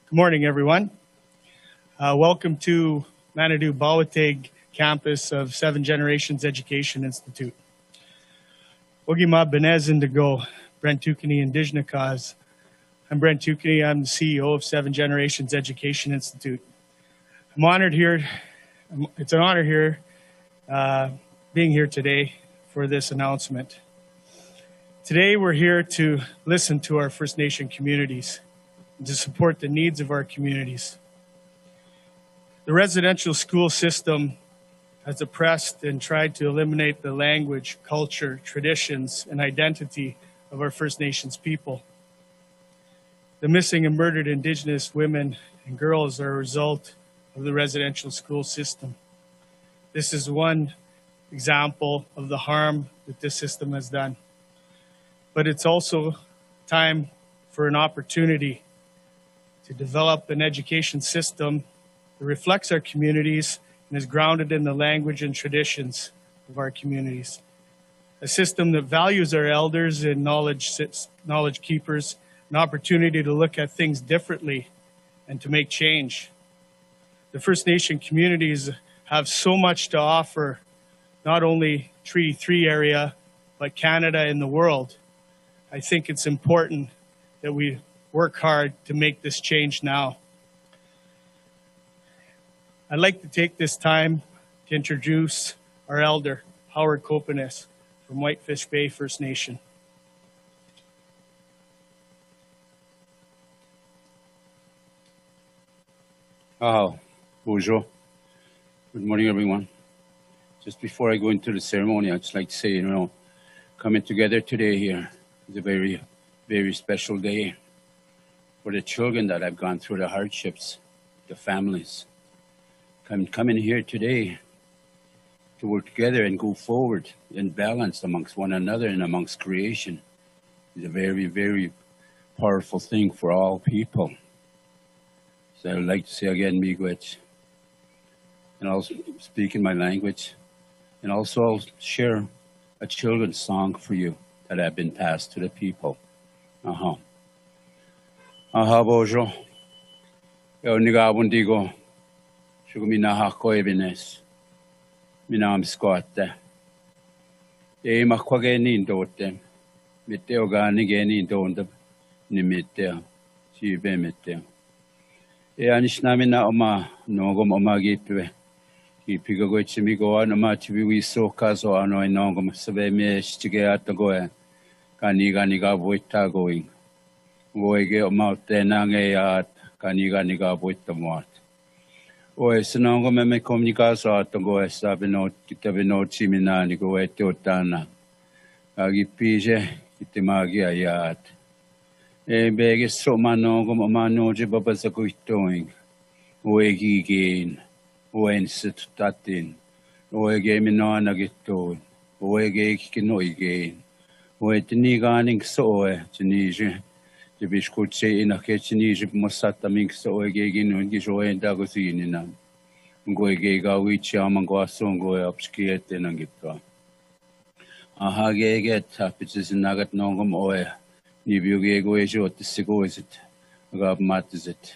Good morning, everyone. Welcome to Manitou Bawateg campus of Seven Generations Education Institute. Ogima Benez Indigo, Brent Tukini Indigenous Cause. I'm Brent Tukini. I'm the CEO of Seven Generations Education Institute. I'm honored here. It's an honor here being here today for this announcement. Today, we're here to listen to our First Nation communities and to support the needs of our communities. The residential school system has oppressed and tried to eliminate the language, culture, traditions, and identity of our First Nations people. The missing and murdered Indigenous women and girls are a result of the residential school system. This is one example of the harm that this system has done. But it's also time for an opportunity to develop an education system that reflects our communities and is grounded in the language and traditions of our communities. A system that values our elders and knowledge keepers, an opportunity to look at things differently and to make change. The First Nation communities have so much to offer, not only Treaty 3 area, but Canada and the world. I think it's important that we work hard to make this change now. I'd like to take this time to introduce our elder, Howard Kopanis from Whitefish Bay First Nation. Bonjour. Good morning, everyone. Just before I go into the ceremony, I'd just like to say, coming together today here is a very, very special day for the children that have gone through the hardships, the families. Coming here today to work together and go forward in balance amongst one another and amongst creation is a very, very powerful thing for all people. So I would like to say again, miigwech, and I'll speak in my language, and also I'll share a children's song for you that have been passed to the people. Bojo, yo nigabundigo, shugumina koevines, minam squatte. E maquageni dotem, meteogani geni dondab, nimiteo, chibe meteo. E anishnamina oma, nogum oma gipwe. Kipigo chimigo anoma chibi so kazo ano nogum sabe me stige atagoe. Kaniga voita going. Voige oma tenange at kaniga voita mort. Oe sinongo me komunikaso atagoe sabino kitabino chimina ni goe teotana. Agi pije kitimagi ayat. E bege soma nogum oma noje babazakuitoing. Oe gigain. Oe situtatin. Oe game no nagitoin. Oe ge kinoigain. Oe tiniganing soe, tinije. De biskutse in a kitchenije mosata mink soe gegin und gijoe dagosinina. Ngoe gega wicha mangoasongo upskiet in angitwa. Aha geget tapitsis in nagat nongum oe. Nibu gego ejo tisigo is it. Gab mat is it.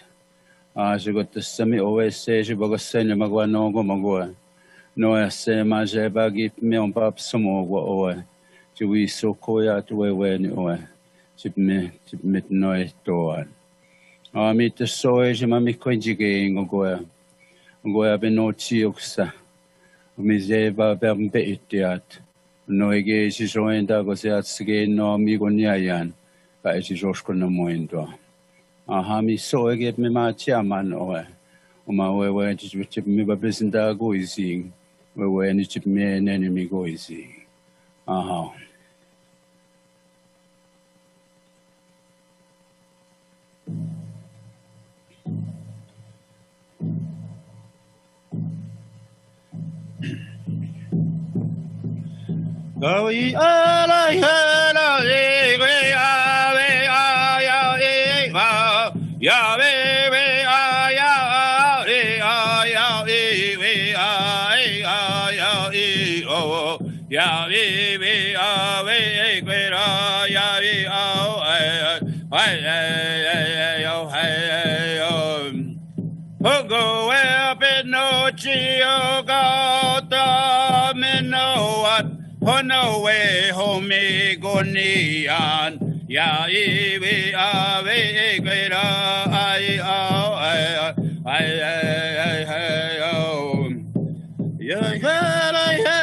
She got the semi always say she was sending magua nongo magoa. No, I say my jebagi me on pap some oe. To we so koya to when oe. Chip me no door. I meet the soy, mammy conjugating ogoa. Goa be no chioxa. Miseva bam beitiat. No ege she joined Dagosiat again no amigo niayan. But she joshko no moindo. Aha mi so get me ma chairman oe. Ma we chip me babisinda go easy. We any chip me an enemy go easy. Aha. Go ye ala ala ya Hogo e peno chio gata meno at hono e home gonian ya iwi ave gera ai oh ya hera ya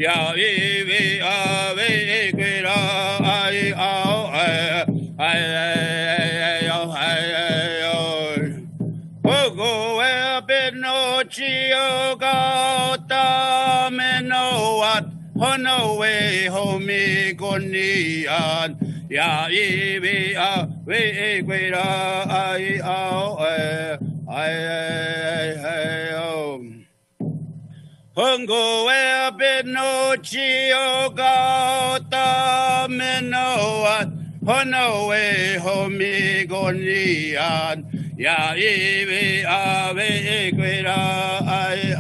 ya we ave kwera ai Ogo e Pinocchio gata meno at hono e homi gonian ya we ave kwera ai Hongo e Pinocchio gata meno at hono e homi gonian ya iwi ave kwera ai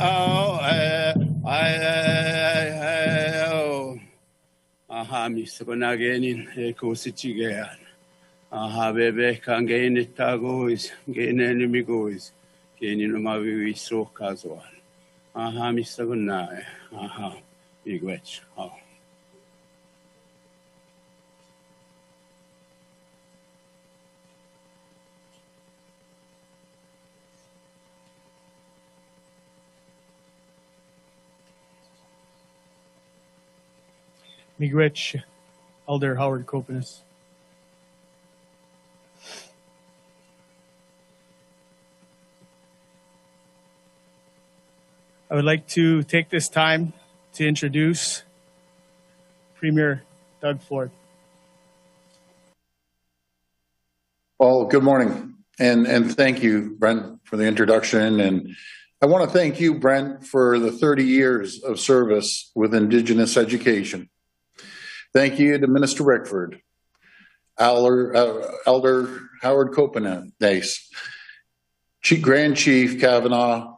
aha misronagenin e kosichigean aha bebe kangeni tagois genen migois genin mavi so casual aha misronae aha igwech oh Miigwech, Elder Howard Copenes. I would like to take this time to introduce Premier Doug Ford. Well, good morning, and thank you, Brent, for the introduction. And I want to thank you, Brent, for the 30 years of service with Indigenous education. Thank you to Minister Rickford, Elder Howard Copenes, Grand Chief Kavanaugh,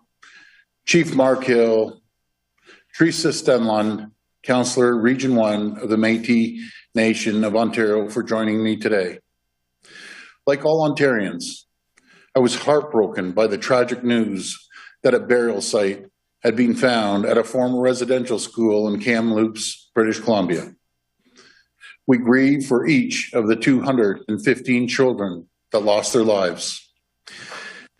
Chief Mark Hill, Teresa Stenlund, Councillor Region 1 of the Métis Nation of Ontario for joining me today. Like all Ontarians, I was heartbroken by the tragic news that a burial site had been found at a former residential school in Kamloops, British Columbia. We grieve for each of the 215 children that lost their lives,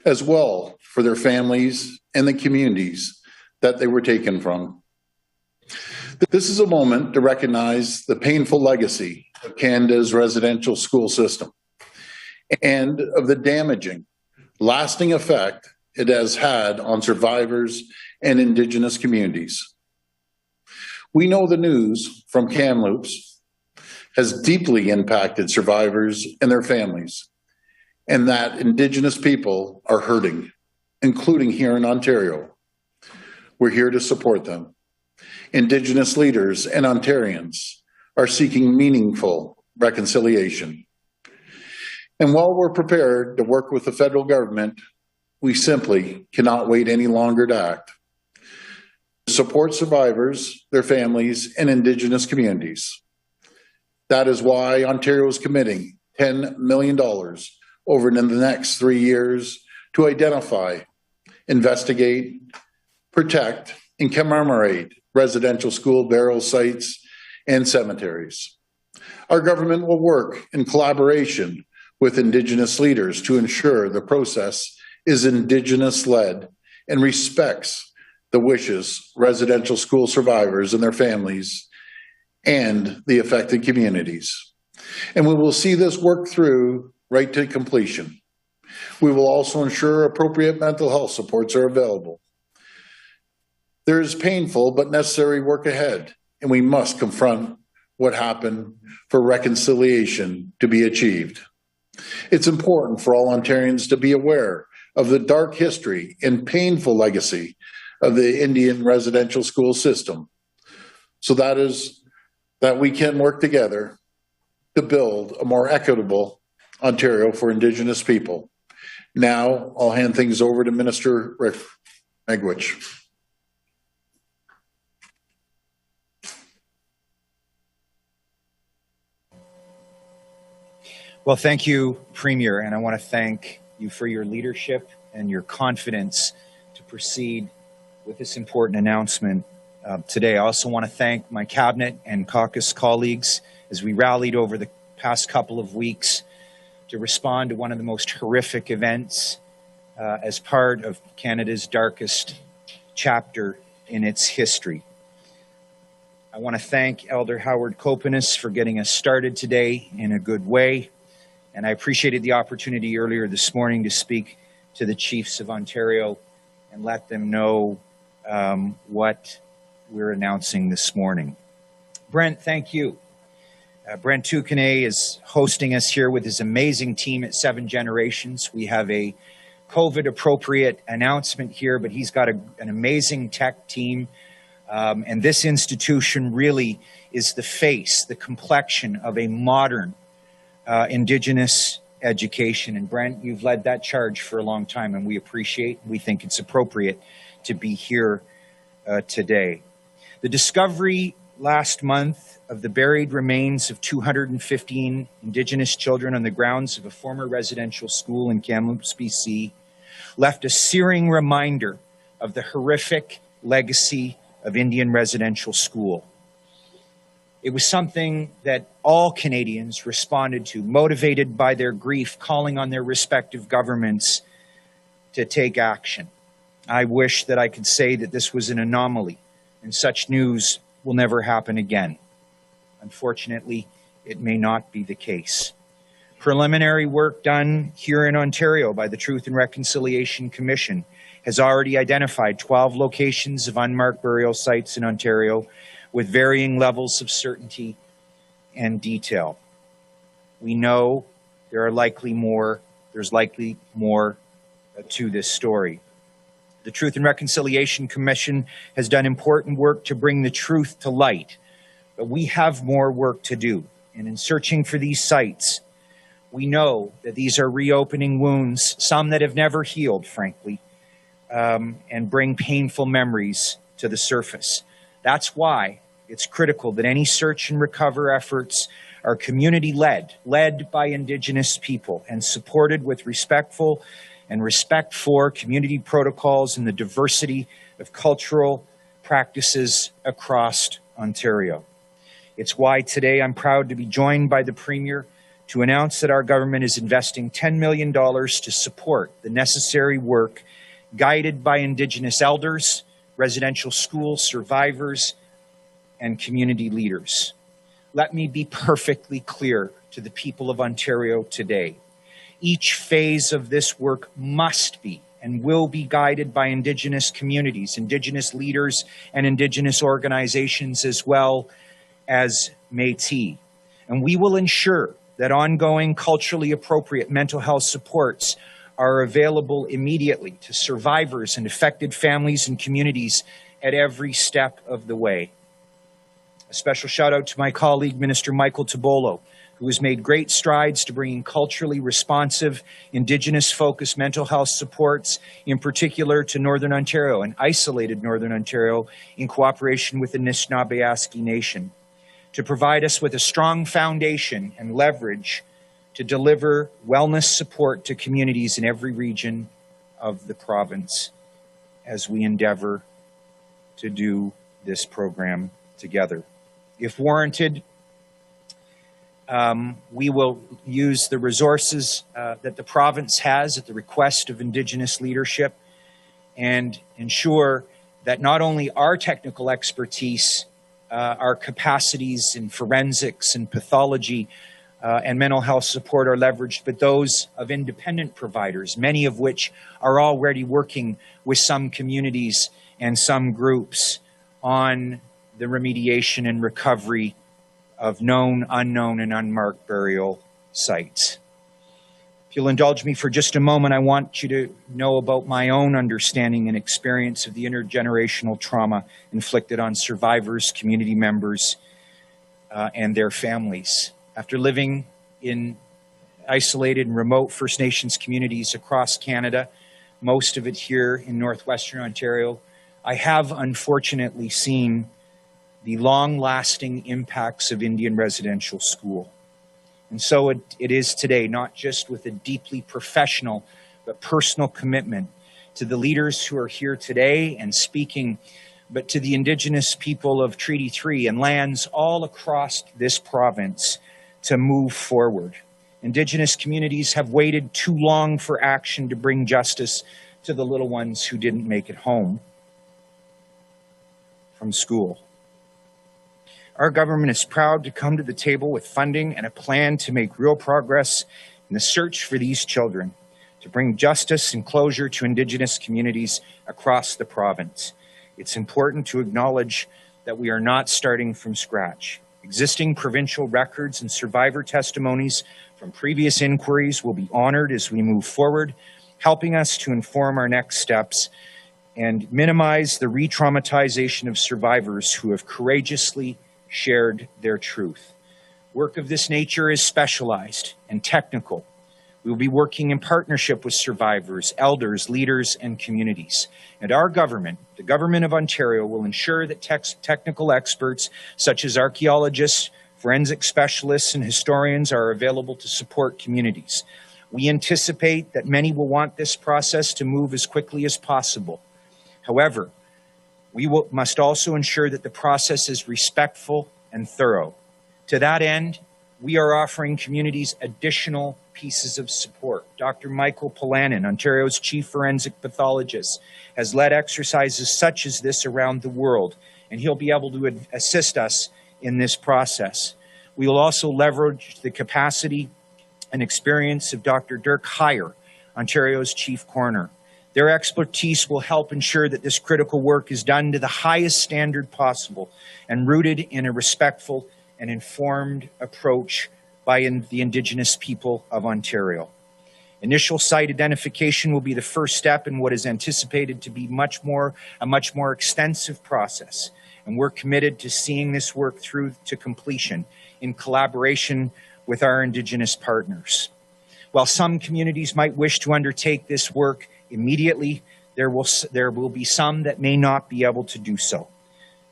as well for their families and the communities that they were taken from. This is a moment to recognize the painful legacy of Canada's residential school system and of the damaging, lasting effect it has had on survivors and Indigenous communities. We know the news from Kamloops has deeply impacted survivors and their families, and that Indigenous people are hurting, including here in Ontario. We're here to support them. Indigenous leaders and Ontarians are seeking meaningful reconciliation. And while we're prepared to work with the federal government, we simply cannot wait any longer to act. Support survivors, their families, and Indigenous communities. That is why Ontario is committing $10 million over the next 3 years to identify, investigate, protect, and commemorate residential school burial sites and cemeteries. Our government will work in collaboration with Indigenous leaders to ensure the process is Indigenous-led and respects the wishes of residential school survivors and their families and the affected communities. And we will see this work through right to completion. We will also ensure appropriate mental health supports are available. There is painful but necessary work ahead, and we must confront what happened for reconciliation to be achieved. It's important for all Ontarians to be aware of the dark history and painful legacy of the Indian residential school system, so that we can work together to build a more equitable Ontario for Indigenous people. Now, I'll hand things over to Minister Rick Megwich. Well, thank you, Premier, and I want to thank you for your leadership and your confidence to proceed with this important announcement today. I also want to thank my cabinet and caucus colleagues as we rallied over the past couple of weeks to respond to one of the most horrific events as part of Canada's darkest chapter in its history. I want to thank Elder Howard Kopanis for getting us started today in a good way. And I appreciated the opportunity earlier this morning to speak to the Chiefs of Ontario and let them know what we're announcing this morning. Brent, thank you. Brent Toucanay is hosting us here with his amazing team at Seven Generations. We have a COVID-appropriate announcement here, but he's got an amazing tech team. And this institution really is the face, the complexion of a modern Indigenous education. And Brent, you've led that charge for a long time, and we appreciate, we think it's appropriate to be here today. The discovery last month of the buried remains of 215 Indigenous children on the grounds of a former residential school in Kamloops, BC, left a searing reminder of the horrific legacy of Indian Residential School. It was something that all Canadians responded to, motivated by their grief, calling on their respective governments to take action. I wish that I could say that this was an anomaly and such news will never happen again. Unfortunately, it may not be the case. Preliminary work done here in Ontario by the Truth and Reconciliation Commission has already identified 12 locations of unmarked burial sites in Ontario with varying levels of certainty and detail. We know there's likely more to this story. The Truth and Reconciliation Commission has done important work to bring the truth to light, but we have more work to do. And in searching for these sites, we know that these are reopening wounds, some that have never healed, frankly, and bring painful memories to the surface. That's why it's critical that any search and recover efforts are community-led, led by Indigenous people, and supported with respect for community protocols and the diversity of cultural practices across Ontario. It's why today I'm proud to be joined by the Premier to announce that our government is investing $10 million to support the necessary work guided by Indigenous elders, residential school survivors, and community leaders. Let me be perfectly clear to the people of Ontario today. Each phase of this work must be and will be guided by Indigenous communities, Indigenous leaders, and Indigenous organizations, as well as Métis. And we will ensure that ongoing culturally appropriate mental health supports are available immediately to survivors and affected families and communities at every step of the way. A special shout out to my colleague, Minister Michael Tibolo, who has made great strides to bringing culturally responsive, Indigenous-focused mental health supports, in particular to Northern Ontario and isolated Northern Ontario in cooperation with the Anishinaabe Nation, to provide us with a strong foundation and leverage to deliver wellness support to communities in every region of the province as we endeavor to do this program together. If warranted, we will use the resources that the province has at the request of Indigenous leadership and ensure that not only our technical expertise, our capacities in forensics and pathology and mental health support are leveraged, but those of independent providers, many of which are already working with some communities and some groups on the remediation and recovery of known, unknown, and unmarked burial sites. If you'll indulge me for just a moment, I want you to know about my own understanding and experience of the intergenerational trauma inflicted on survivors, community members, and their families. After living in isolated and remote First Nations communities across Canada, most of it here in Northwestern Ontario, I have unfortunately seen the long-lasting impacts of Indian Residential School. And so it is today, not just with a deeply professional but personal commitment to the leaders who are here today and speaking, but to the Indigenous people of Treaty 3 and lands all across this province to move forward. Indigenous communities have waited too long for action to bring justice to the little ones who didn't make it home from school. Our government is proud to come to the table with funding and a plan to make real progress in the search for these children, to bring justice and closure to Indigenous communities across the province. It's important to acknowledge that we are not starting from scratch. Existing provincial records and survivor testimonies from previous inquiries will be honored as we move forward, helping us to inform our next steps and minimize the re-traumatization of survivors who have courageously shared their truth. Work of this nature is specialized and technical. We will be working in partnership with survivors, elders, leaders, and communities. And our government, the Government of Ontario, will ensure that technical experts such as archaeologists, forensic specialists, and historians are available to support communities. We anticipate that many will want this process to move as quickly as possible. However, we must also ensure that the process is respectful and thorough. To that end, we are offering communities additional pieces of support. Dr. Michael Polanin, Ontario's chief forensic pathologist, has led exercises such as this around the world, and he'll be able to assist us in this process. We will also leverage the capacity and experience of Dr. Dirk Heyer, Ontario's chief coroner. Their expertise will help ensure that this critical work is done to the highest standard possible and rooted in a respectful and informed approach by the Indigenous people of Ontario. Initial site identification will be the first step in what is anticipated to be a much more extensive process, and we're committed to seeing this work through to completion in collaboration with our Indigenous partners. While some communities might wish to undertake this work immediately, there will be some that may not be able to do so.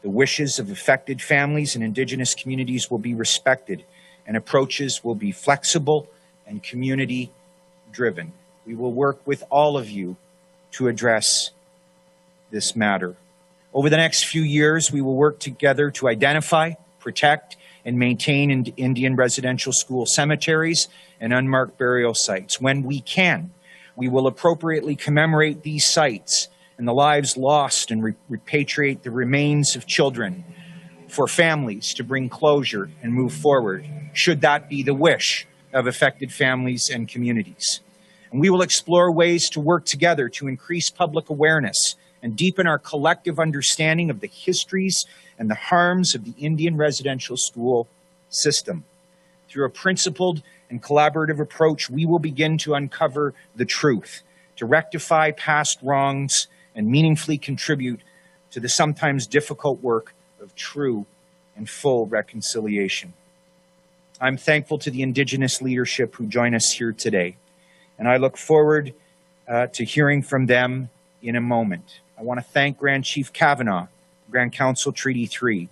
The wishes of affected families and Indigenous communities will be respected, and approaches will be flexible and community-driven. We will work with all of you to address this matter. Over the next few years, we will work together to identify, protect, and maintain Indian residential school cemeteries and unmarked burial sites. When we can, we will appropriately commemorate these sites and the lives lost and repatriate the remains of children for families to bring closure and move forward, should that be the wish of affected families and communities. And we will explore ways to work together to increase public awareness and deepen our collective understanding of the histories and the harms of the Indian residential school system. Through a principled and collaborative approach, we will begin to uncover the truth, to rectify past wrongs, and meaningfully contribute to the sometimes difficult work of true and full reconciliation. I'm thankful to the Indigenous leadership who join us here today, and I look forward to hearing from them in a moment. I want to thank Grand Chief Kavanagh, Grand Council Treaty 3,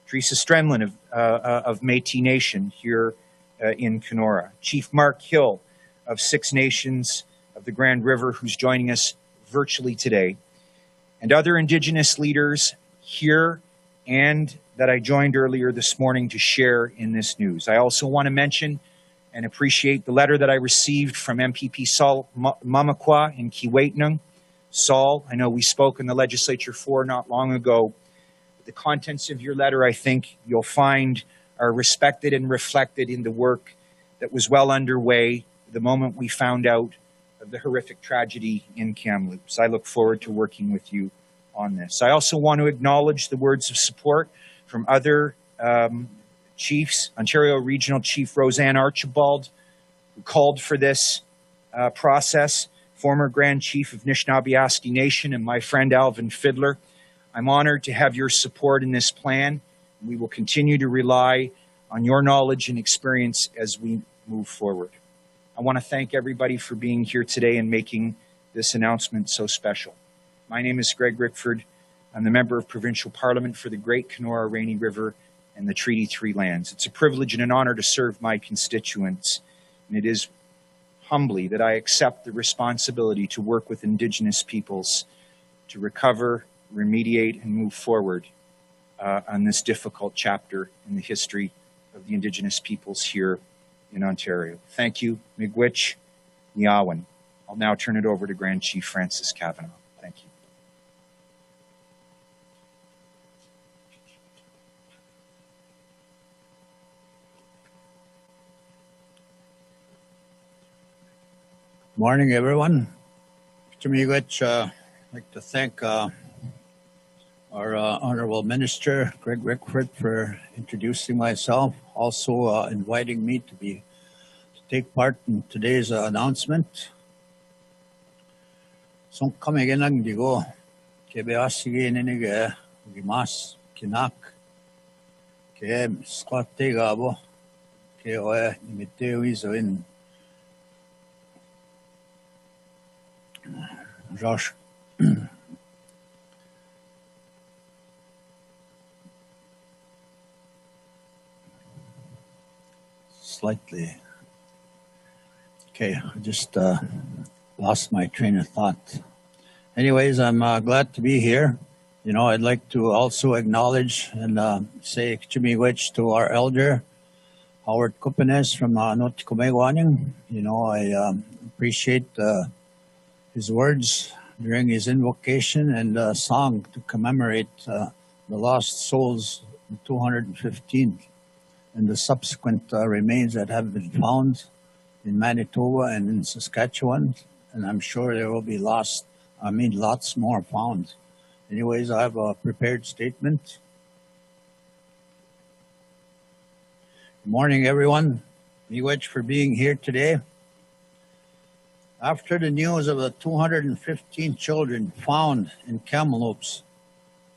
Teresa Strenlin of Métis Nation here in Kenora, Chief Mark Hill of Six Nations of the Grand River, who's joining us virtually today, and other Indigenous leaders here and that I joined earlier this morning to share in this news. I also want to mention and appreciate the letter that I received from MPP Saul Mamakwa in Keewatin. Saul, I know we spoke in the legislature not long ago. The contents of your letter, I think you'll find, are respected and reflected in the work that was well underway the moment we found out of the horrific tragedy in Kamloops. I look forward to working with you on this. I also want to acknowledge the words of support from other chiefs, Ontario Regional Chief Roseanne Archibald, who called for this process, former Grand Chief of Anishinaabe Nation, and my friend Alvin Fiddler. I'm honored to have your support in this plan. We will continue to rely on your knowledge and experience as we move forward. I want to thank everybody for being here today and making this announcement so special. My name is Greg Rickford. I'm the Member of Provincial Parliament for the Great Kenora Rainy River and the Treaty 3 lands. It's a privilege and an honor to serve my constituents, and it is humbly that I accept the responsibility to work with Indigenous peoples to recover, remediate, and move forward on this difficult chapter in the history of the Indigenous peoples here in Ontario. Thank you, Miigwech, Niyawan. I'll now turn it over to Grand Chief Francis Kavanagh. Thank you. Morning, everyone. Mr. Miigwech, I'd like to thank our Honorable Minister, Greg Rickford, for introducing myself, also inviting me to take part in today's announcement. Son kami genang digo, kebeasige nenige, gimas, kinak, ke squatte gabo, ke oe imiteo izoin. Josh. Slightly. Okay, I just lost my train of thought. Anyways, I'm glad to be here. You know, I'd like to also acknowledge and say Miigwech to our elder, Howard Kupanes from Notikumegwaning. You know, I appreciate his words during his invocation and song to commemorate the lost souls, the 215th, and the subsequent remains that have been found in Manitoba and in Saskatchewan. And I'm sure there will be lots more found. Anyways, I have a prepared statement. Good morning, everyone. Miigwech for being here today. After the news of the 215 children found in Kamloops,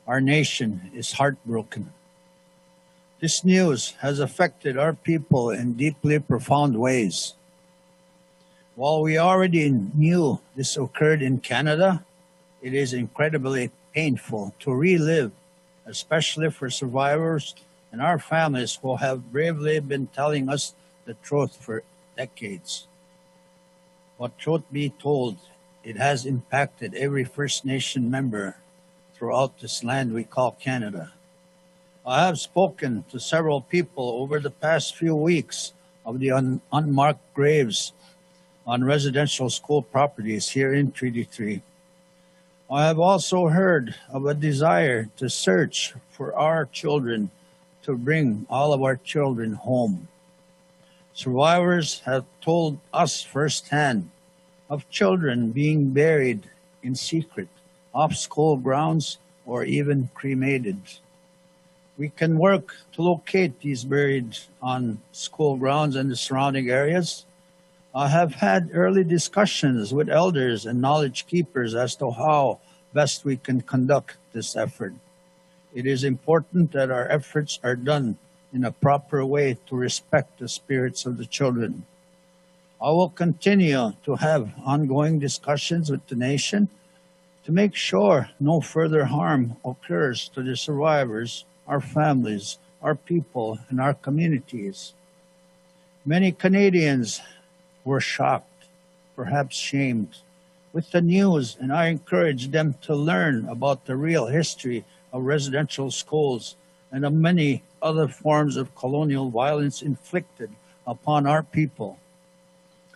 our nation is heartbroken. This news has affected our people in deeply profound ways. While we already knew this occurred in Canada, it is incredibly painful to relive, especially for survivors and our families who have bravely been telling us the truth for decades. But truth be told, it has impacted every First Nation member throughout this land we call Canada. I have spoken to several people over the past few weeks of the unmarked graves on residential school properties here in Treaty 3. I have also heard of a desire to search for our children, to bring all of our children home. Survivors have told us firsthand of children being buried in secret off school grounds or even cremated. We can work to locate these buried on school grounds and the surrounding areas. I have had early discussions with elders and knowledge keepers as to how best we can conduct this effort. It is important that our efforts are done in a proper way to respect the spirits of the children. I will continue to have ongoing discussions with the nation to make sure no further harm occurs to the survivors, our families, our people, and our communities. Many Canadians were shocked, perhaps shamed, with the news, and I encourage them to learn about the real history of residential schools and of many other forms of colonial violence inflicted upon our people,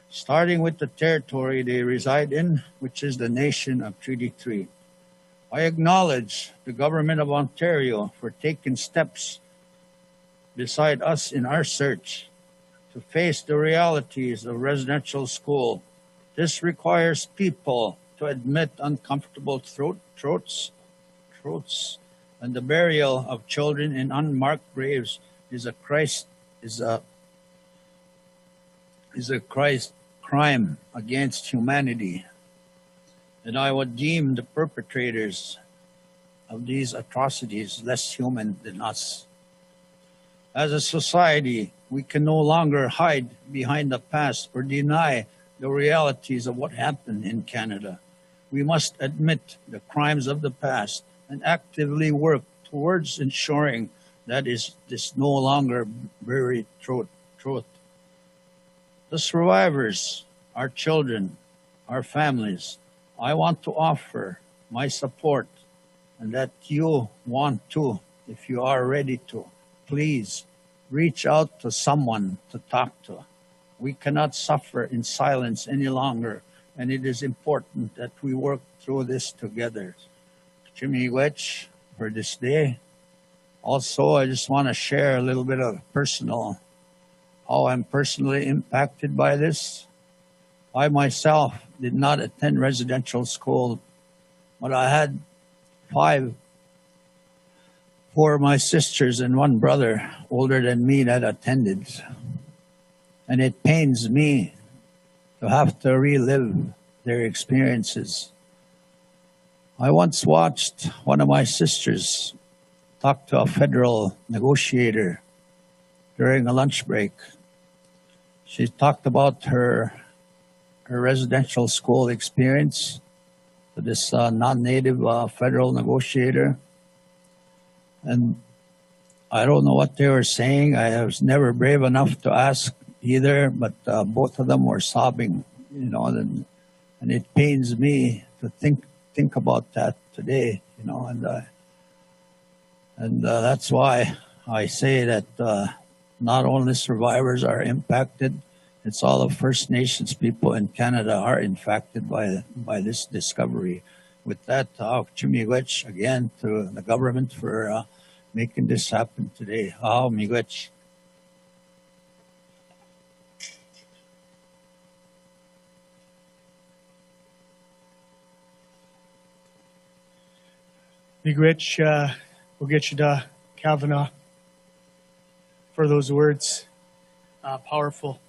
starting with the territory they reside in, which is the nation of Treaty 3. I acknowledge the Government of Ontario for taking steps beside us in our search to face the realities of residential school. This requires people to admit uncomfortable truths, and the burial of children in unmarked graves is a crime against humanity. And I would deem the perpetrators of these atrocities less human than us. As a society, we can no longer hide behind the past or deny the realities of what happened in Canada. We must admit the crimes of the past and actively work towards ensuring that is this no longer buried truth. The survivors, our children, our families, I want to offer my support, and that you want to, if you are ready to, please reach out to someone to talk to. We cannot suffer in silence any longer, and it is important that we work through this together. Chimiigwech for this day. Also, I just want to share a little bit of how I'm personally impacted by this. I myself did not attend residential school, but I had four of my sisters and one brother older than me that attended. And it pains me to have to relive their experiences. I once watched one of my sisters talk to a federal negotiator during a lunch break. She talked about her residential school experience to this non-native federal negotiator. And I don't know what they were saying. I was never brave enough to ask either, but both of them were sobbing, and it pains me to think about that today, and that's why I say that not only survivors are impacted, it's all the First Nations people in Canada are impacted by this discovery. With that, Chimiigwech again to the government for making this happen today. Miigwech. Miigwech, we'll get you to Kavanaugh for those words. Powerful.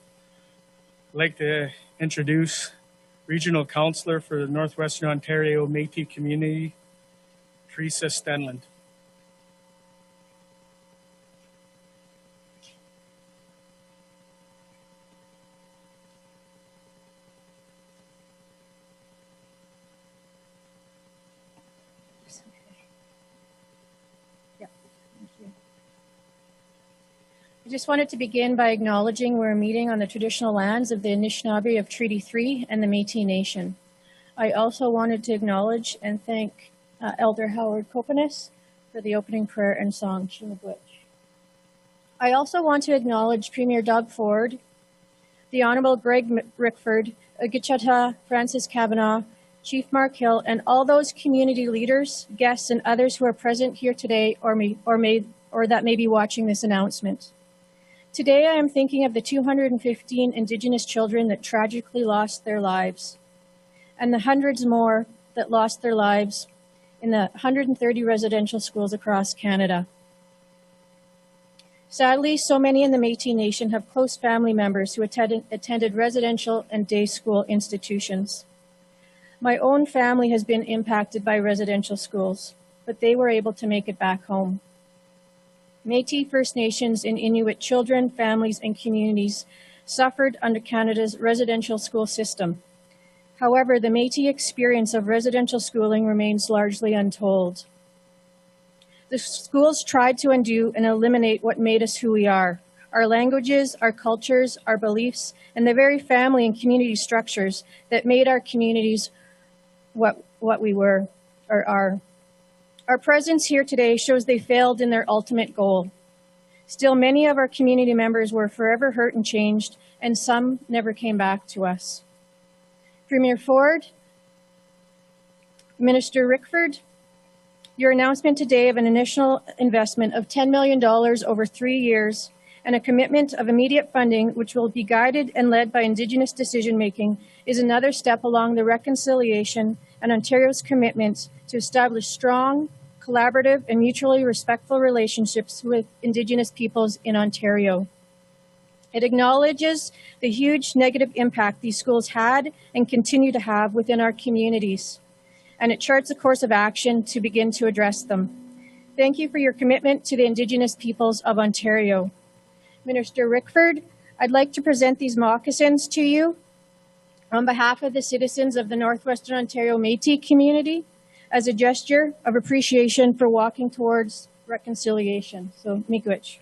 I'd like to introduce Regional Councillor for the Northwestern Ontario Métis Community, Teresa Stenland. I just wanted to begin by acknowledging we're meeting on the traditional lands of the Anishinaabe of Treaty 3 and the Métis Nation. I also wanted to acknowledge and thank Elder Howard Kopanis for the opening prayer and song, Chimiigwech. I also want to acknowledge Premier Doug Ford, the Honourable Greg Rickford, Gichata Francis Kavanaugh, Chief Mark Hill, and all those community leaders, guests, and others who are present here today or that may be watching this announcement. Today, I am thinking of the 215 Indigenous children that tragically lost their lives, and the hundreds more that lost their lives in the 130 residential schools across Canada. Sadly, so many in the Métis Nation have close family members who attended residential and day school institutions. My own family has been impacted by residential schools, but they were able to make it back home. Métis, First Nations, and Inuit children, families, and communities suffered under Canada's residential school system. However, the Métis experience of residential schooling remains largely untold. The schools tried to undo and eliminate what made us who we are, our languages, our cultures, our beliefs, and the very family and community structures that made our communities what we were or are. Our presence here today shows they failed in their ultimate goal. Still, many of our community members were forever hurt and changed, and some never came back to us. Premier Ford, Minister Rickford, your announcement today of an initial investment of $10 million over 3 years and a commitment of immediate funding, which will be guided and led by Indigenous decision-making, is another step along the reconciliation and Ontario's commitment to establish strong, collaborative, and mutually respectful relationships with Indigenous peoples in Ontario. It acknowledges the huge negative impact these schools had and continue to have within our communities, and it charts a course of action to begin to address them. Thank you for your commitment to the Indigenous peoples of Ontario. Minister Rickford, I'd like to present these moccasins to you on behalf of the citizens of the Northwestern Ontario Métis community as a gesture of appreciation for walking towards reconciliation. So, miigwech.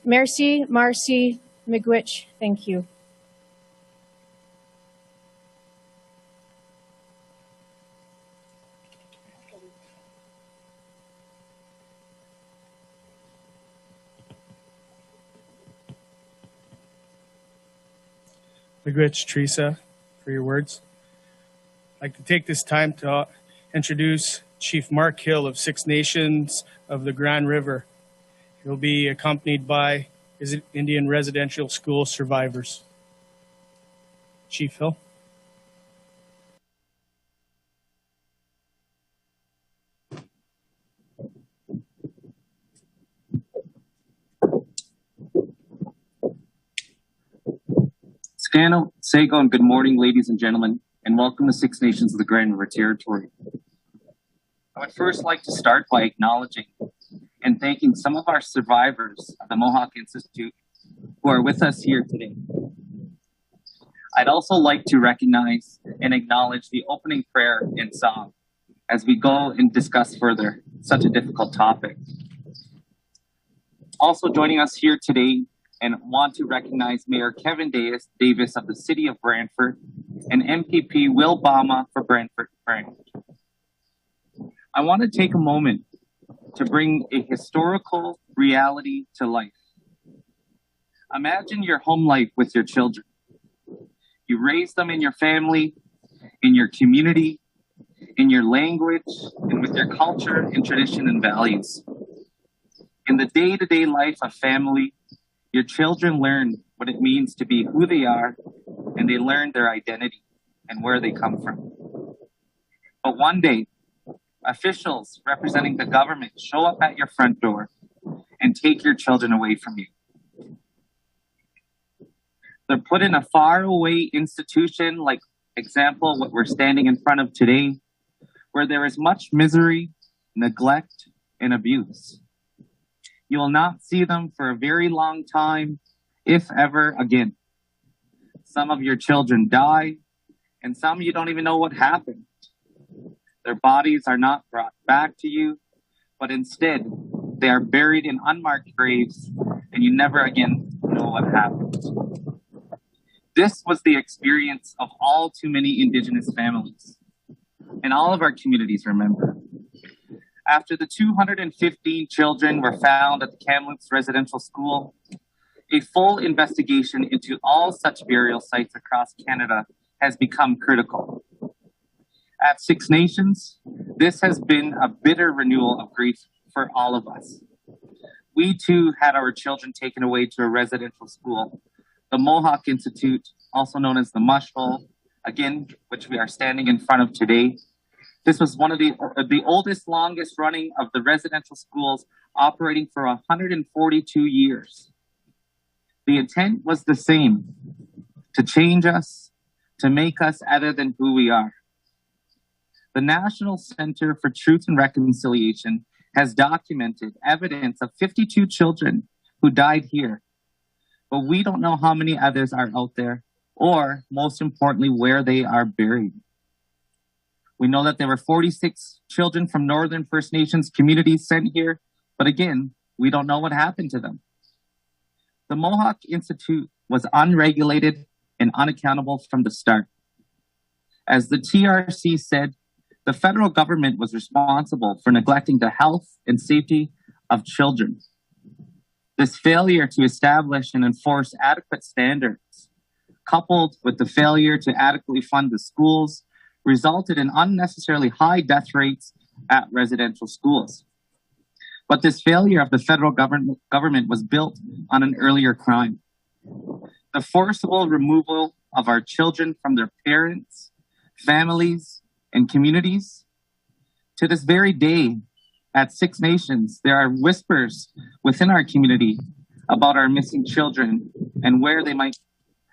Merci, Marcy, miigwech. Thank you. Miigwech, Teresa, for your words. I'd like to take this time to introduce Chief Mark Hill of Six Nations of the Grand River. He'll be accompanied by his Indian residential school survivors. Chief Hill. Scano, Sego, and good morning, ladies and gentlemen, and welcome to Six Nations of the Grand River Territory. I would first like to start by acknowledging and thanking some of our survivors of the Mohawk Institute who are with us here today. I'd also like to recognize and acknowledge the opening prayer and song as we go and discuss further such a difficult topic. Also joining us here today and want to recognize Mayor Kevin Davis of the City of Brantford and MPP Will Bama for Brantford. I want to take a moment to bring a historical reality to life. Imagine your home life with your children. You raise them in your family, in your community, in your language, and with your culture and tradition and values. In the day-to-day life of family, your children learn what it means to be who they are, and they learn their identity and where they come from. But one day, officials representing the government show up at your front door and take your children away from you. They're put in a faraway institution, like example, what we're standing in front of today, where there is much misery, neglect, and abuse. You will not see them for a very long time, if ever again. Some of your children die, and some you don't even know what happened. Their bodies are not brought back to you, but instead they are buried in unmarked graves, and you never again know what happened. This was the experience of all too many Indigenous families, and all of our communities remember. After the 215 children were found at the Kamloops Residential School, a full investigation into all such burial sites across Canada has become critical. At Six Nations, this has been a bitter renewal of grief for all of us. We too had our children taken away to a residential school, the Mohawk Institute, also known as the Mush Hole, again, which we are standing in front of today. This was one of the oldest, longest running of the residential schools, operating for 142 years. The intent was the same, to change us, to make us other than who we are. The National Center for Truth and Reconciliation has documented evidence of 52 children who died here, but we don't know how many others are out there, or most importantly, where they are buried. We know that there were 46 children from Northern First Nations communities sent here, but again, we don't know what happened to them. The Mohawk Institute was unregulated and unaccountable from the start. As the TRC said, the federal government was responsible for neglecting the health and safety of children. This failure to establish and enforce adequate standards, coupled with the failure to adequately fund the schools, resulted in unnecessarily high death rates at residential schools. But this failure of the federal government was built on an earlier crime. The forcible removal of our children from their parents, families, and communities. To this very day, at Six Nations, there are whispers within our community about our missing children and where they might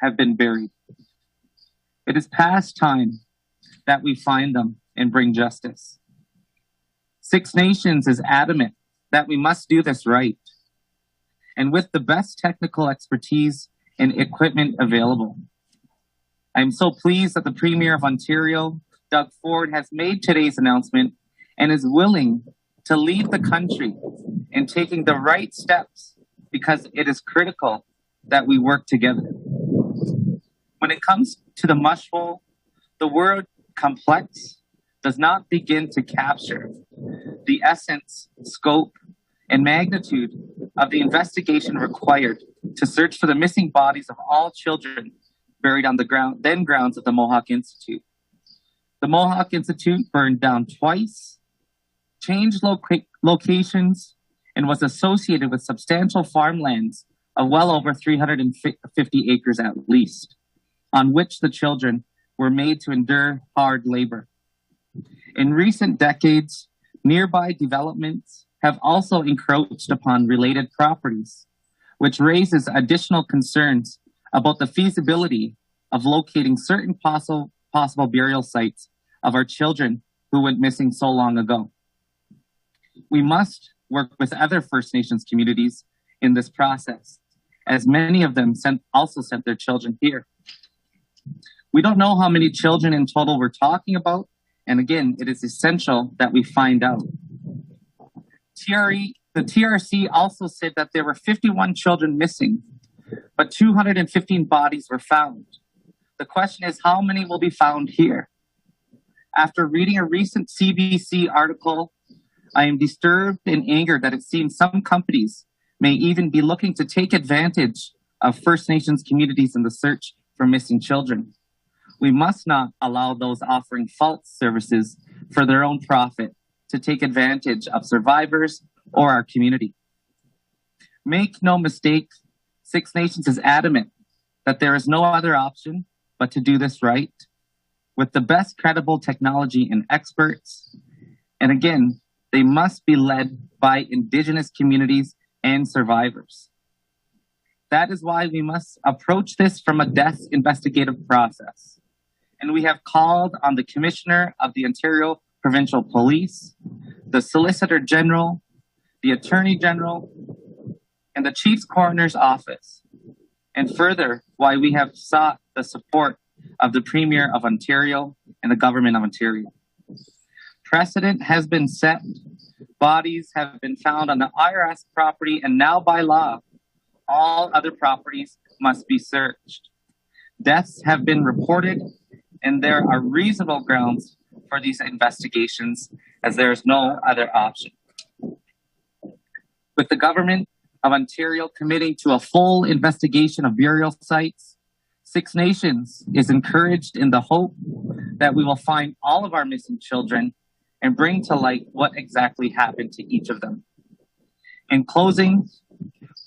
have been buried. It is past time that we find them and bring justice. Six Nations is adamant that we must do this right, and with the best technical expertise and equipment available. I'm so pleased that the Premier of Ontario, Doug Ford, has made today's announcement and is willing to lead the country in taking the right steps because it is critical that we work together. When it comes to the mush hole, the word complex does not begin to capture the essence, scope, and magnitude of the investigation required to search for the missing bodies of all children buried on the grounds of the Mohawk Institute. The Mohawk Institute burned down twice, changed locations, and was associated with substantial farmlands of well over 350 acres at least, on which the children were made to endure hard labor. In recent decades, nearby developments have also encroached upon related properties, which raises additional concerns about the feasibility of locating certain possible burial sites of our children who went missing so long ago. We must work with other First Nations communities in this process, as many of them also sent their children here. We don't know how many children in total we're talking about, and again, it is essential that we find out. The TRC also said that there were 51 children missing, but 215 bodies were found. The question is, how many will be found here? After reading a recent CBC article, I am disturbed and angered that it seems some companies may even be looking to take advantage of First Nations communities in the search for missing children. We must not allow those offering false services for their own profit to take advantage of survivors or our community. Make no mistake, Six Nations is adamant that there is no other option but to do this right with the best credible technology and experts. And again, they must be led by Indigenous communities and survivors. That is why we must approach this from a death investigative process. And we have called on the Commissioner of the Ontario Provincial Police, the Solicitor General, the Attorney General, and the Chief's Coroner's Office. And further, why we have sought the support of the Premier of Ontario and the Government of Ontario. Precedent has been set. Bodies have been found on the IRS property, and now by law, all other properties must be searched. Deaths have been reported, and there are reasonable grounds for these investigations as there is no other option. With the Government of Ontario committing to a full investigation of burial sites, Six Nations is encouraged in the hope that we will find all of our missing children and bring to light what exactly happened to each of them. In closing,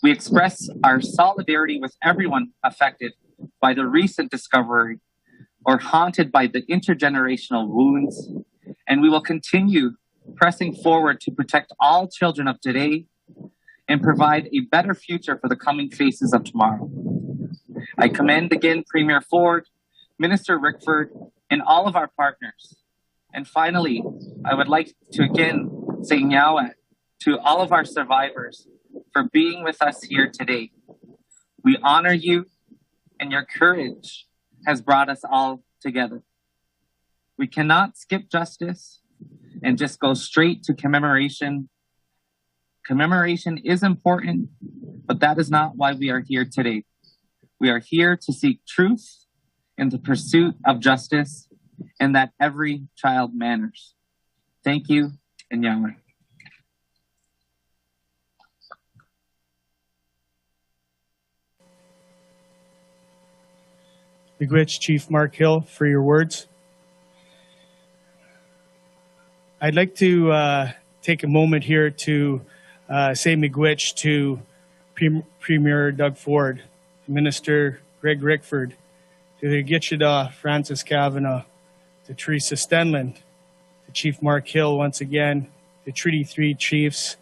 we express our solidarity with everyone affected by the recent discovery or haunted by the intergenerational wounds, and we will continue pressing forward to protect all children of today and provide a better future for the coming faces of tomorrow. I commend again Premier Ford, Minister Rickford, and all of our partners. And finally, I would like to again say Nyawa to all of our survivors for being with us here today. We honor you, and your courage has brought us all together. We cannot skip justice and just go straight to commemoration. Commemoration is important, but that is not why we are here today. We are here to seek truth in the pursuit of justice and that every child matters. Thank you, and Yahweh. Miigwech Chief Mark Hill for your words. I'd like to take a moment here to say miigwech to Premier Doug Ford, Minister Greg Rickford, to the Gitchada Francis Kavanagh, to Teresa Stenland, to Chief Mark Hill once again, to Treaty 3 Chiefs,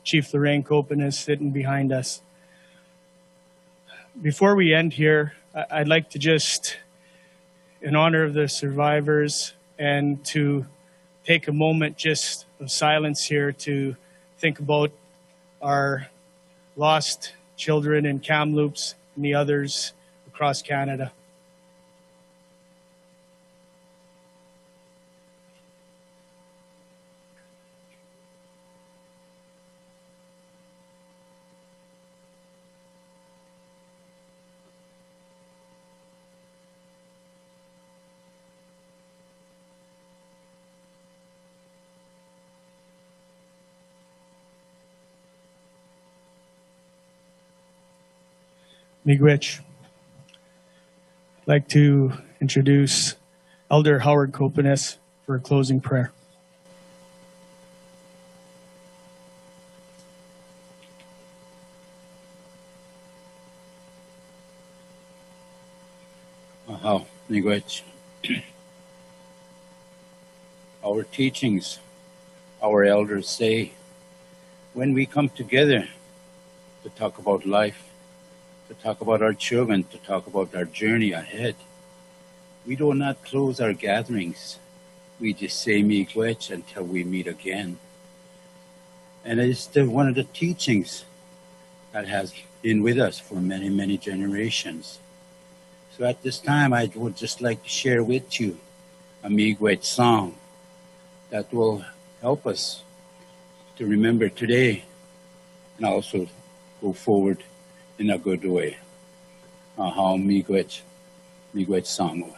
Chief Lorraine Copen is sitting behind us. Before we end here, I'd like to just, in honor of the survivors, and to take a moment just of silence here to think about our lost children in Kamloops and the others across Canada. Miigwech. I'd like to introduce Elder Howard Kopanes for a closing prayer. Aha, miigwech. Our teachings, our elders say, when we come together to talk about life, to talk about our children, to talk about our journey ahead, we do not close our gatherings. We just say miigwech until we meet again. And it's one of the teachings that has been with us for many, many generations. So at this time, I would just like to share with you a miigwech song that will help us to remember today and also go forward in a good way. How miigwech song.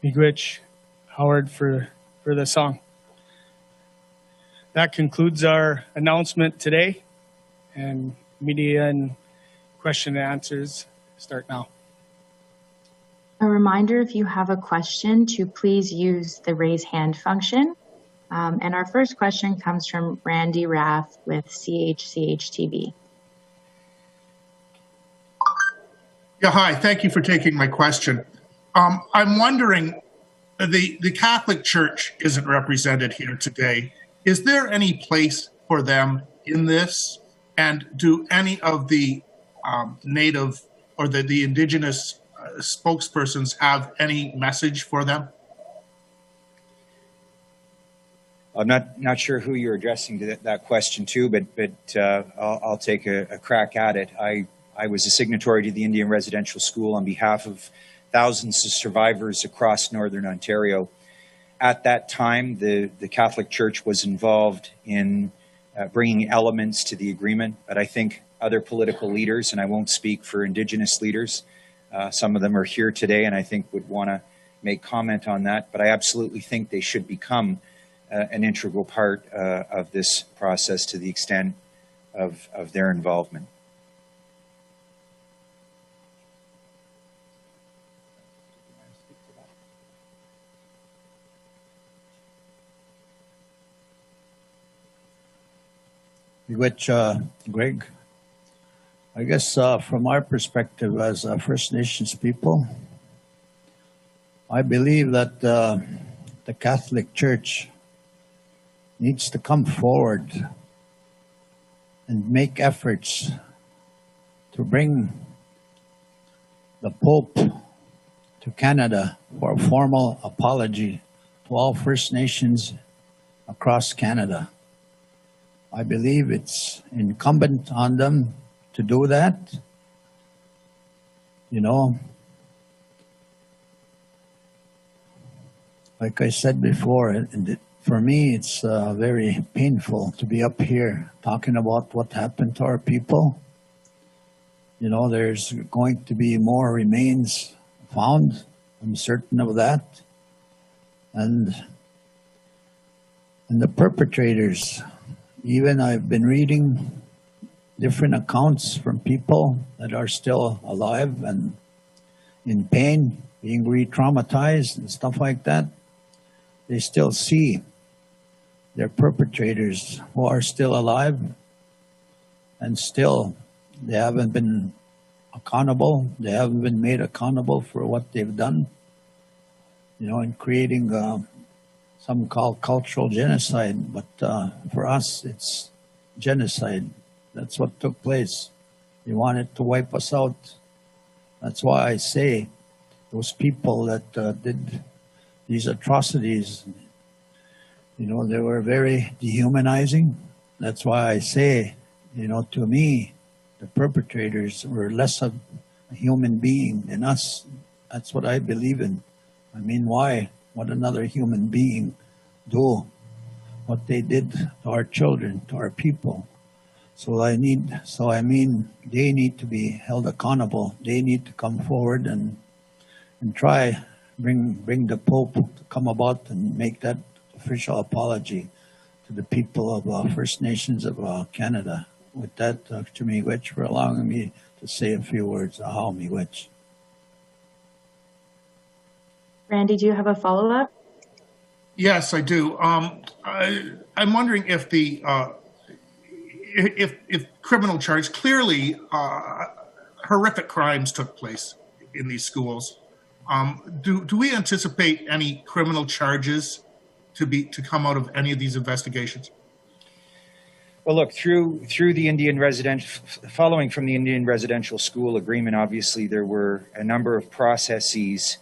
Miigwech, Howard, for the song. That concludes our announcement today, and media and question and answers start now. A reminder, if you have a question, to please use the raise hand function. And our first question comes from Randy Rath with CHCH-TV. Yeah, hi. Thank you for taking my question. I'm wondering, the Catholic Church isn't represented here today. Is there any place for them in this? And do any of the native or the indigenous spokespersons have any message for them? I'm not sure who you're addressing to that question to, but I'll take a crack at it. I was a signatory to the Indian Residential School on behalf of thousands of survivors across Northern Ontario. At that time, the Catholic Church was involved in bringing elements to the agreement, but I think other political leaders, and I won't speak for Indigenous leaders, some of them are here today and I think would want to make comment on that, but I absolutely think they should become an integral part of this process to the extent of their involvement. Which, Greg, I guess from our perspective as First Nations people, I believe that the Catholic Church needs to come forward and make efforts to bring the Pope to Canada for a formal apology to all First Nations across Canada. I believe it's incumbent on them to do that. You know, like I said before, for me, it's very painful to be up here talking about what happened to our people. You know, there's going to be more remains found. I'm certain of that. And the perpetrators, even I've been reading different accounts from people that are still alive and in pain, being re-traumatized and stuff like that. they still see their perpetrators who are still alive, and still they haven't been accountable. They haven't been made accountable for what they've done, you know, in creating some call cultural genocide. But for us, it's genocide. That's what took place. They wanted to wipe us out. That's why I say those people that did these atrocities, you know, they were very dehumanizing. That's why I say, you know, to me, the perpetrators were less of a human being than us. That's what I believe in. I mean, why would another human being do what they did to our children, to our people? So I mean, they need to be held accountable. They need to come forward and try bring the Pope to come about and make that official apology to the people of First Nations of Canada. With that, Dr. Miigwech, for allowing me to say a few words. Ahaw Miigwech. Randy, do you have a follow-up? Yes, I do. I'm wondering if the if criminal charges, clearly horrific crimes took place in these schools. Do we anticipate any criminal charges to come out of any of these investigations? Well, look, through the Indian residential, following from the Indian residential school agreement, obviously there were a number of processes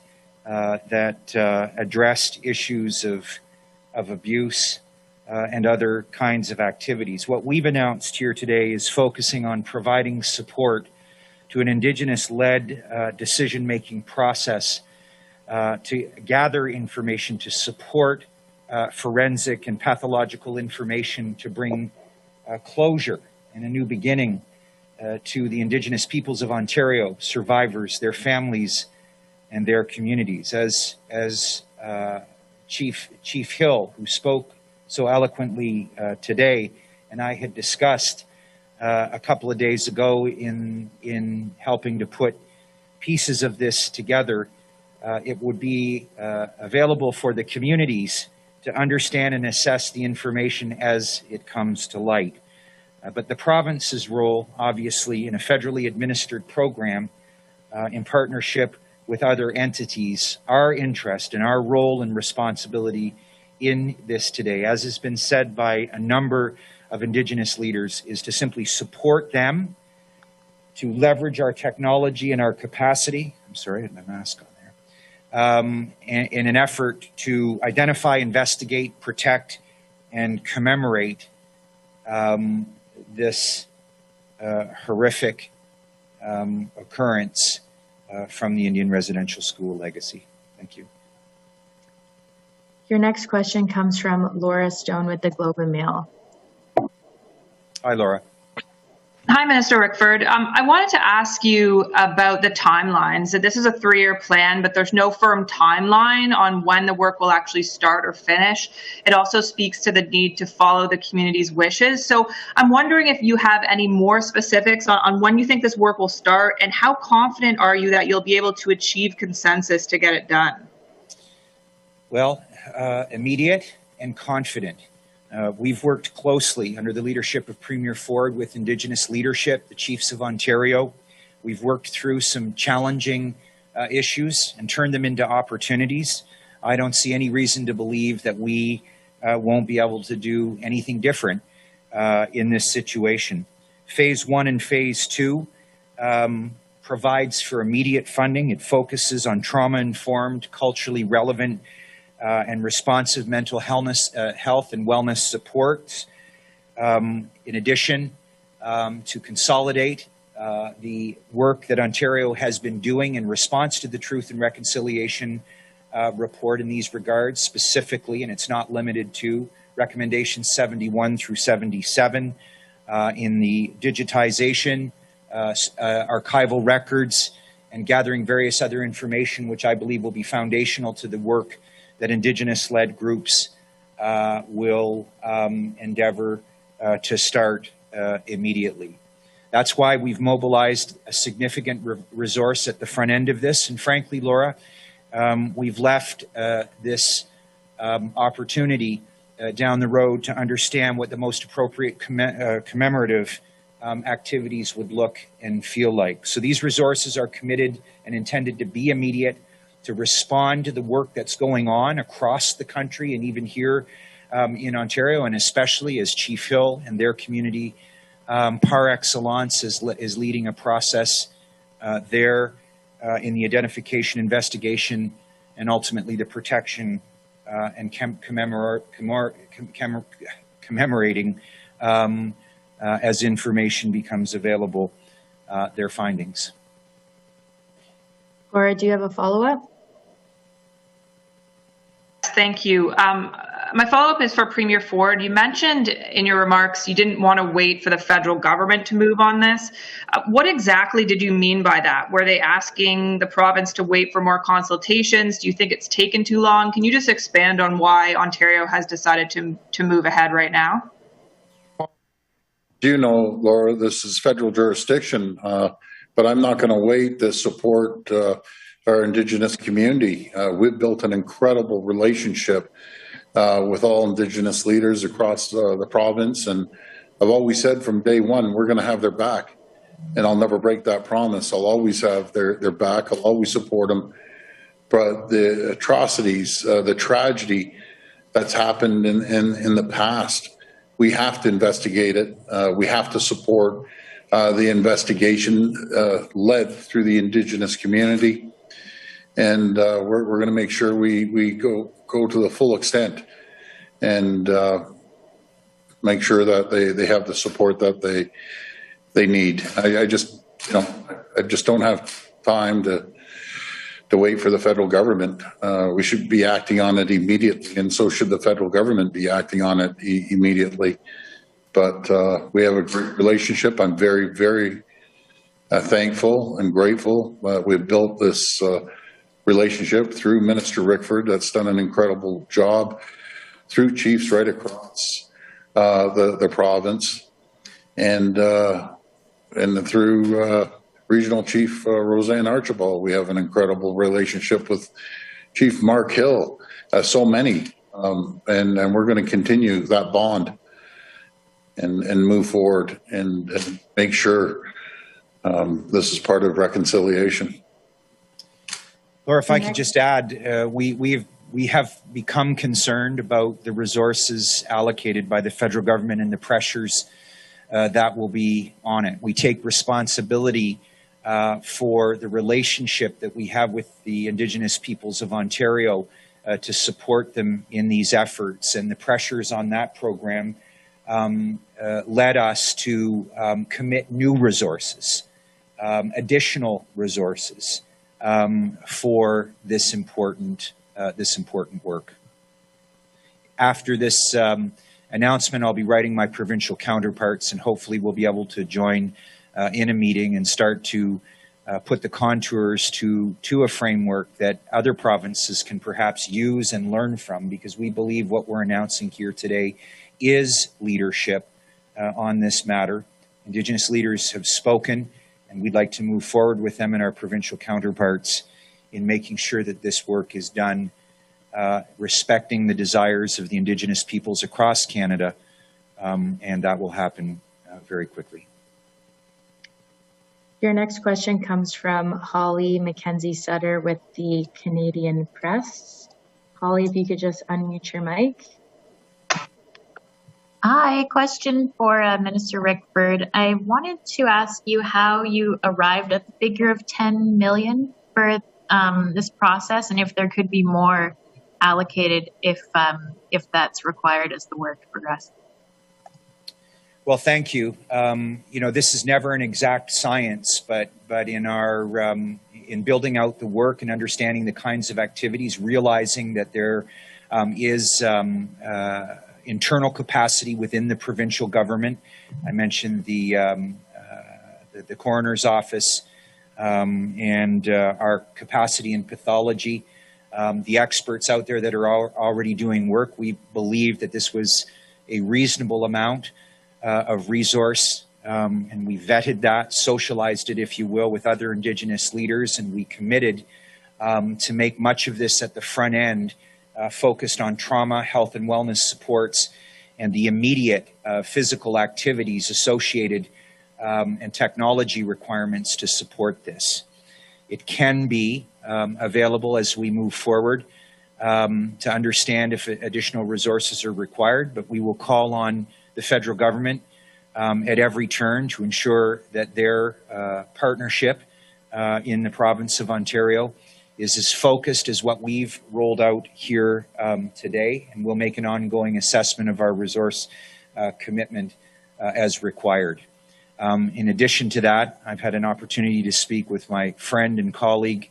that addressed issues of abuse and other kinds of activities. What we've announced here today is focusing on providing support to an Indigenous-led decision-making process to gather information, to support forensic and pathological information, to bring closure and a new beginning to the Indigenous peoples of Ontario, survivors, their families, and their communities. As Chief Hill, who spoke so eloquently today, and I had discussed a couple of days ago in helping to put pieces of this together, it would be available for the communities to understand and assess the information as it comes to light. But the province's role, obviously, in a federally administered program in partnership with other entities, our interest and our role and responsibility in this today, as has been said by a number of Indigenous leaders, is to simply support them, to leverage our technology and our capacity. I'm sorry, I had my mask on there. In an effort to identify, investigate, protect, and commemorate this horrific occurrence from the Indian residential school legacy. Thank you. Your next question comes from Laura Stone with the Globe and Mail. Hi, Laura. Hi, Minister Rickford. I wanted to ask you about the timeline. So this is a 3-year plan, but there's no firm timeline on when the work will actually start or finish. It also speaks to the need to follow the community's wishes. So I'm wondering if you have any more specifics on when you think this work will start, and how confident are you that you'll be able to achieve consensus to get it done? Well, immediate and confident. We've worked closely under the leadership of Premier Ford with Indigenous leadership, the Chiefs of Ontario. We've worked through some challenging issues and turned them into opportunities. I don't see any reason to believe that we won't be able to do anything different in this situation. Phase 1 and Phase 2 provides for immediate funding. It focuses on trauma-informed, culturally relevant and responsive mental health and wellness supports. In addition, to consolidate the work that Ontario has been doing in response to the Truth and Reconciliation report in these regards specifically, and it's not limited to recommendations 71 through 77 in the digitization, archival records, and gathering various other information, which I believe will be foundational to the work that Indigenous-led groups will endeavor to start immediately. That's why we've mobilized a significant resource at the front end of this. And frankly, Laura, we've left this opportunity down the road to understand what the most appropriate commemorative activities would look and feel like. So these resources are committed and intended to be immediate, to respond to the work that's going on across the country and even here in Ontario, and especially as Chief Hill and their community par excellence is leading a process there in the identification, investigation, and ultimately the protection and commemorating as information becomes available their findings. Laura, do you have a follow-up? Thank you. My follow-up is for Premier Ford. You mentioned in your remarks you didn't want to wait for the federal government to move on this. What exactly did you mean by that? Were they asking the province to wait for more consultations? Do you think it's taken too long? Can you just expand on why Ontario has decided to move ahead right now? You know, Laura, this is federal jurisdiction, but I'm not going to wait to support our Indigenous community. We've built an incredible relationship with all Indigenous leaders across the province. And I've always said from day one, we're going to have their back. And I'll never break that promise. I'll always have their back. I'll always support them. But the atrocities, the tragedy that's happened in the past, we have to investigate it. We have to support the investigation led through the Indigenous community. And we're going to make sure we go to the full extent and make sure that they have the support that they need. I just don't have time to wait for the federal government. We should be acting on it immediately, and so should the federal government be acting on it immediately. But we have a great relationship. I'm very, very thankful and grateful. We've built this relationship through Minister Rickford, that's done an incredible job, through chiefs right across the province, and through Regional Chief Roseanne Archibald. We have an incredible relationship with Chief Mark Hill, so many, and we're going to continue that bond and move forward and make sure this is part of reconciliation. Laura, if I could just add, we have become concerned about the resources allocated by the federal government and the pressures that will be on it. We take responsibility for the relationship that we have with the Indigenous peoples of Ontario to support them in these efforts, and the pressures on that program led us to commit new resources, additional resources. For this important work. After this announcement, I'll be writing my provincial counterparts, and hopefully we'll be able to join in a meeting and start to put the contours to a framework that other provinces can perhaps use and learn from, because we believe what we're announcing here today is leadership on this matter. Indigenous leaders have spoken, and we'd like to move forward with them and our provincial counterparts in making sure that this work is done respecting the desires of the Indigenous peoples across Canada, and that will happen very quickly. Your next question comes from Holly Mackenzie Sutter with the Canadian Press. Holly, if you could just unmute your mic. Hi, question for Minister Rickford. I wanted to ask you how you arrived at the figure of 10 million for this process, and if there could be more allocated if that's required as the work progresses. Well, thank you. This is never an exact science, but in our in building out the work and understanding the kinds of activities, realizing that there is internal capacity within the provincial government. I mentioned the coroner's office and our capacity in pathology. The experts out there that are already doing work, we believe that this was a reasonable amount of resource, and we vetted that, socialized it, if you will, with other Indigenous leaders, and we committed to make much of this at the front end focused on trauma, health, and wellness supports, and the immediate physical activities associated and technology requirements to support this. It can be available as we move forward to understand if additional resources are required, but we will call on the federal government at every turn to ensure that their partnership in the province of Ontario is as focused as what we've rolled out here today, and we'll make an ongoing assessment of our resource commitment as required. In addition to that, I've had an opportunity to speak with my friend and colleague,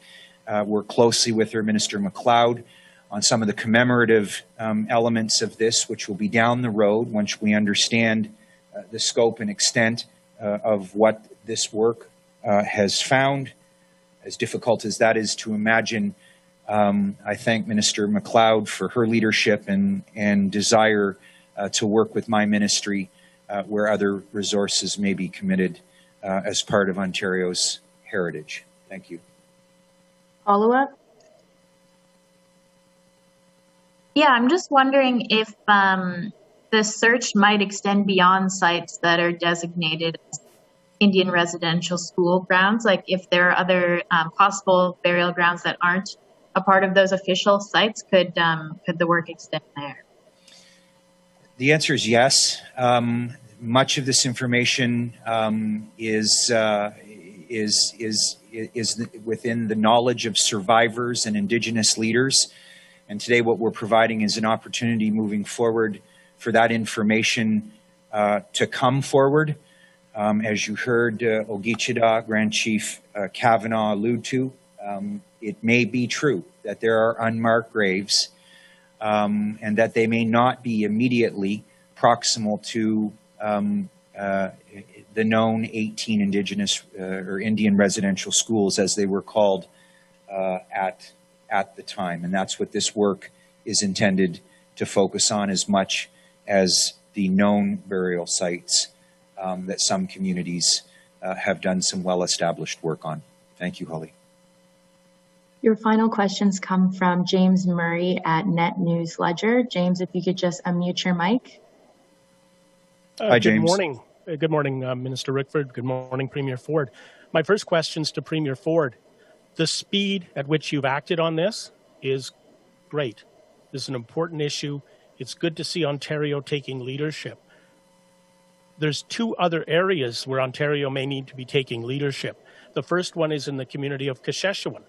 work closely with her, Minister MacLeod, on some of the commemorative elements of this, which will be down the road once we understand the scope and extent of what this work has found. As difficult as that is to imagine, I thank Minister MacLeod for her leadership and desire to work with my ministry where other resources may be committed as part of Ontario's heritage. Thank you. Follow-up? Yeah, I'm just wondering if the search might extend beyond sites that are designated as Indian residential school grounds, like if there are other possible burial grounds that aren't a part of those official sites, could the work extend there? The answer is yes. Much of this information is within the knowledge of survivors and Indigenous leaders. And today what we're providing is an opportunity moving forward for that information to come forward. As you heard Ogichida, Grand Chief Kavanaugh allude to, it may be true that there are unmarked graves and that they may not be immediately proximal to the known 18 Indigenous or Indian residential schools, as they were called at the time. And that's what this work is intended to focus on, as much as the known burial sites that some communities have done some well-established work on. Thank you, Holly. Your final questions come from James Murray at Net News Ledger. James, if you could just unmute your mic. Hi, James. Good morning. Good morning, Minister Rickford. Good morning, Premier Ford. My first question is to Premier Ford. The speed at which you've acted on this is great. This is an important issue. It's good to see Ontario taking leadership. There's two other areas where Ontario may need to be taking leadership. The first one is in the community of Kashechewan,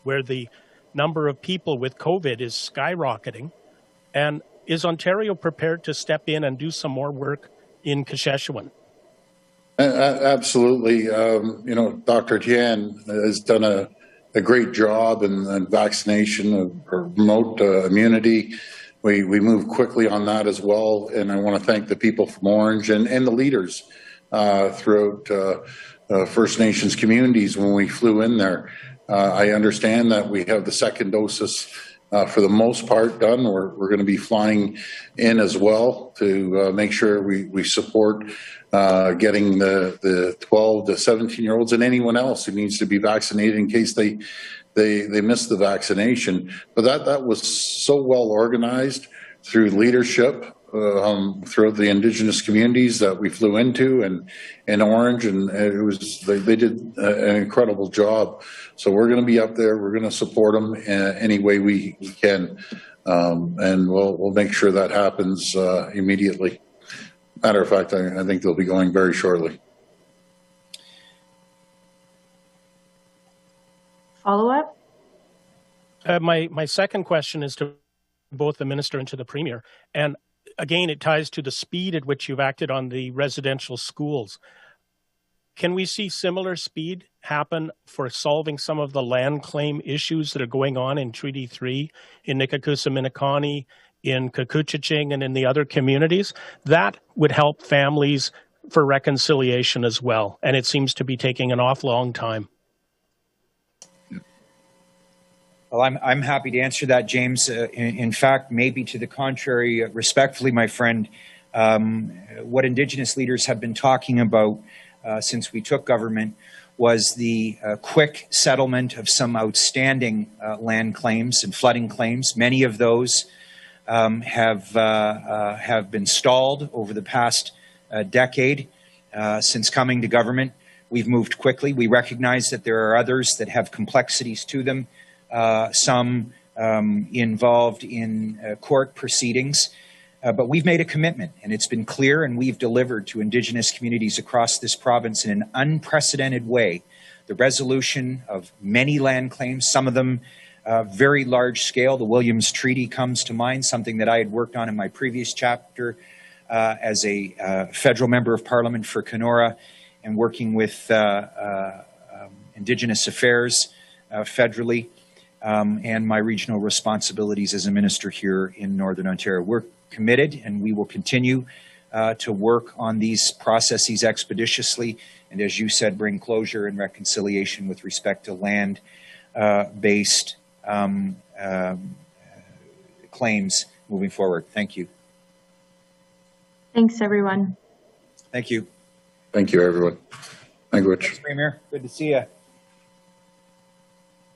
where the number of people with COVID is skyrocketing. And is Ontario prepared to step in and do some more work in Kashechewan? Absolutely. Dr. Tian has done a great job in vaccination of remote immunity. We move quickly on that as well, and I want to thank the people from Orange and the leaders throughout First Nations communities when we flew in there. I understand that we have the second doses for the most part done. We're going to be flying in as well to make sure we support getting the 12 to 17-year-olds and anyone else who needs to be vaccinated in case they missed the vaccination. But that was so well organized through leadership throughout the Indigenous communities that we flew into and in Orange, and they did an incredible job. So we're going to be up there. We're going to support them any way we can, and we'll make sure that happens immediately. Matter of fact, I think they'll be going very shortly. Follow-up? My second question is to both the minister and to the premier. And again, it ties to the speed at which you've acted on the residential schools. Can we see similar speed happen for solving some of the land claim issues that are going on in Treaty 3, in Nikakusa-Minikani, in Kukuchiching, and in the other communities? That would help families for reconciliation as well. And it seems to be taking an awful long time. Well, I'm happy to answer that, James. In fact, maybe to the contrary, respectfully, my friend, what Indigenous leaders have been talking about since we took government was the quick settlement of some outstanding land claims and flooding claims. Many of those have been stalled over the past decade since coming to government. We've moved quickly. We recognize that there are others that have complexities to them, some involved in court proceedings. But we've made a commitment, and it's been clear, and we've delivered to Indigenous communities across this province in an unprecedented way the resolution of many land claims, some of them very large scale. The Williams Treaty comes to mind, something that I had worked on in my previous chapter as a federal member of parliament for Kenora and working with Indigenous affairs federally and my regional responsibilities as a minister here in Northern Ontario. We're committed, and we will continue to work on these processes expeditiously, and as you said, bring closure and reconciliation with respect to land-based claims moving forward. Thank you. Thanks, everyone. Thank you. Thank you, everyone. Thank you, Rich. Thanks, Premier. Good to see you.